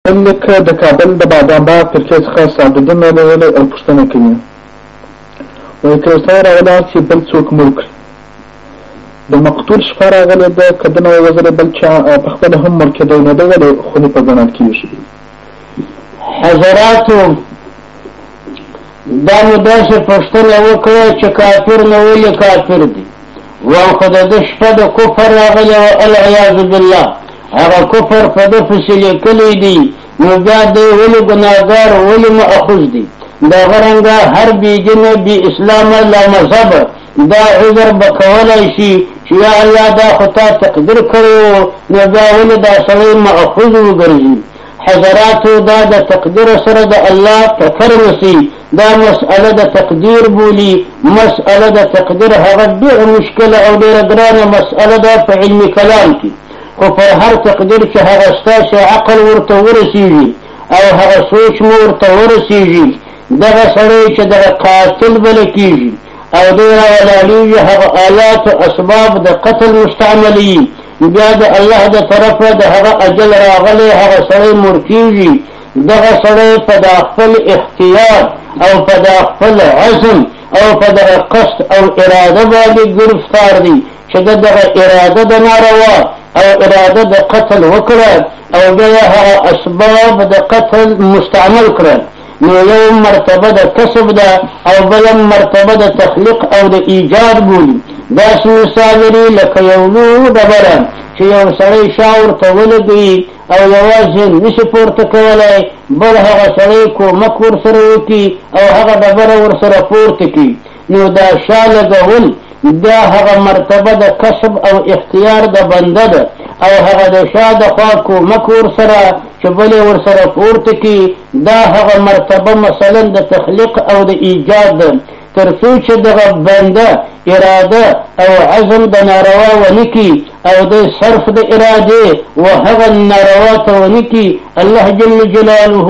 لکه د کابل د بادام باغ فرقې څخه سعدالدین راغلی او پوښتنه کوي، وایي که یو سړی راغلی چې بل څوک مړ کړي، د مقتول شپه راغلی ده، که ده نه ووژلی بل چا پخپله هم مړ کېدی، نو ده ولې خوني په ګڼل کېږي؟ حضراتو دا مو داسې پوښتنه وکړه چې کافر نه ولې کافر دی، وایم خو د ده شپه د کفر راغلی و العیاذ بالله، هغه کفر په ده پسې لیکلی دی، نو بیا دی ولې ګناهګار ولې مأخوذ دی؟ دغه رنګه هر بېدینه بې اسلامه لا مذهبه دا عذر به کولی شي چې یا الله دا خو تا تقدیر کړی و، نو بیا ولې دا سړی مأخوذ وګرځي؟ حضراتو دا د تقدیر سره د الله ټکر نسي، دا مسئله د تقدیر بولي، مسئله د تقدیر هغه ډېره مشکله او ډېره ګرانه مسئله ده په علمي کلام کې، خو پر هر تقدیر چې هغه ستاسې عقل ورته ورسېږي او هغه سوچ مو ورته ورسېږي، دغه سړی چې دغه قاتل بله کېږي او دی راولاړېږي هغه آلات و اسباب د قتل مستعملي، بیا د الله د طرفه د هغه اجل راغلی هغه سړی مړ کېږي، دغه سړی په دا خپل اختیار او په دا خپل عزم او په دغه قصد او اراده باندې ګرفتار دی چې دغه اراده د ناروا او اراده د قتل وکړه او بیا هغه اسباب د قتل مستعمل کړه، نو یو مرتبه د کسب ده او بله مرتبه د تخلیق او د ایجاد بولي. داسې مثال لري لکه یو لوی ډبره چې یو سړی شا ورته ولګوي او یوازې نشي پورته کولی، بل هغه سړی کومک ورسره وکړي او هغه ډبره ورسره پورته کړي، نو دا شا لګول دا هغه مرتبه د کسب او اختیار د بنده ده او هغه د شا د خوا کومک ورسره چې بل یې ورسره پورته کړي دا هغه مرتبه مثلا د تخلیق او د ایجاد ده، تر څو چې دغه بنده اراده او عزم د ناروا ونه کړي او د صرف د ارادې و هغه ناروا ته ونه کړي، الله جل جلاله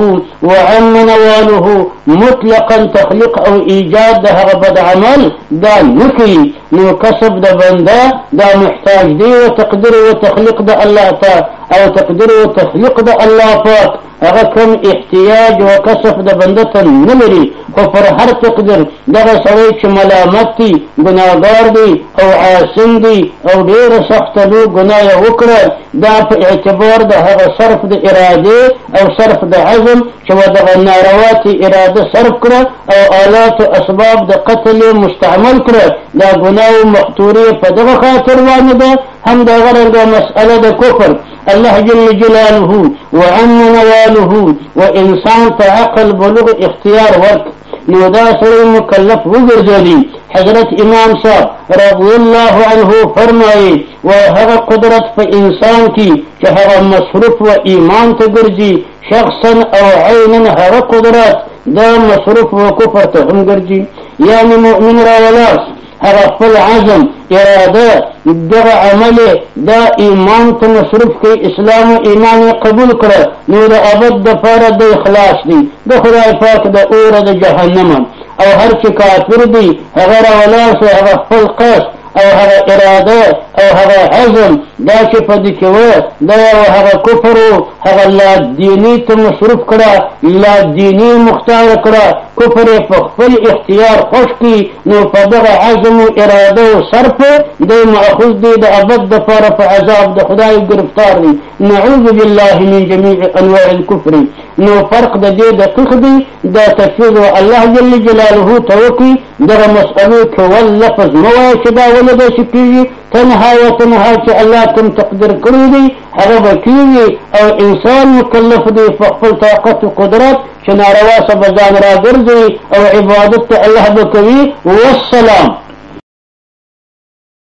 وعم نواله مطلقا تخلیق او ایجاد د هغه بد عمل دا نه کوي، نو کسب د بنده دا محتاج دی و تقدیر و تخلیق د الله ته او تقدیر و تخلیق د الله پاک هغه کوم احتیاج و کسب د بنده ته نه لري، خو پر هر تقدیر دغه سړی چې ملامت دی، ګناهګار دی او عاصم دی او ډېره سخته لوی ګناه یې وکړه، دا په اعتبار د هغه صرف د ارادې او صرف د عزم چې دغه نارواتې اراده صرف کړه او آلات و اسباب د قتل یې مستعمل کړه، دا ګناه و مقتورې په دغه خاطر باندې ده، هم دغه رنګه مسئله د کفر الله جل جلاله وعم نواله و انسان ته عقل بلوغ اختیار ورک، نو دا سړی مکلف وګرځوي. حضرت امام صاحب رضی الله عنه فرمایي و هغه قدرت په انسان کې چې هغه مصروف و ایمان ته ګرځي شخصا او عینا، هغه قدرت دا مصروف و کفر ته هم ګرځي، یعنی مؤمن راولاس هغه خپل عزم اراده دغه عمل دا ایمان ته مصروف کوي، اسلام و ایمان یې قبول کړه، نو د ابد دپاره د اخلاص دی د خدای پاک د اوره د جهنمه، او هر چې کافر دی هغه راولاس هغه خپل قصد او هغه اراده او هغه عزم دا چې په دې کې وه دا یو هغه کفر و، هغه لا دیني ته مصروف کړه، لا دیني مختار کړه، کفر یې په خپل اختیار خوښ کړي، نو په دغه عزم و اراده و صرف دی مأخوذ دی د ابد دپاره په عذاب د خدای ګرفتار دی، نعوذ بالله من جمیع انواع الکفر. نو فرق د دې دقیق دی، دا تفویض و الله جل جلاله ته وکړي، دغه مسئلو کې واللفظ مه وایه چې دا ولې داسې کېږي، تنها و تنها چې الله کوم تقدیر کړی دی هغه به کېږي، او انسان مکلف دی په خپل طاقت و قدرت چې ناروا څه به ځان راګرځوي او عبادت ته الله به کوي. والسلام.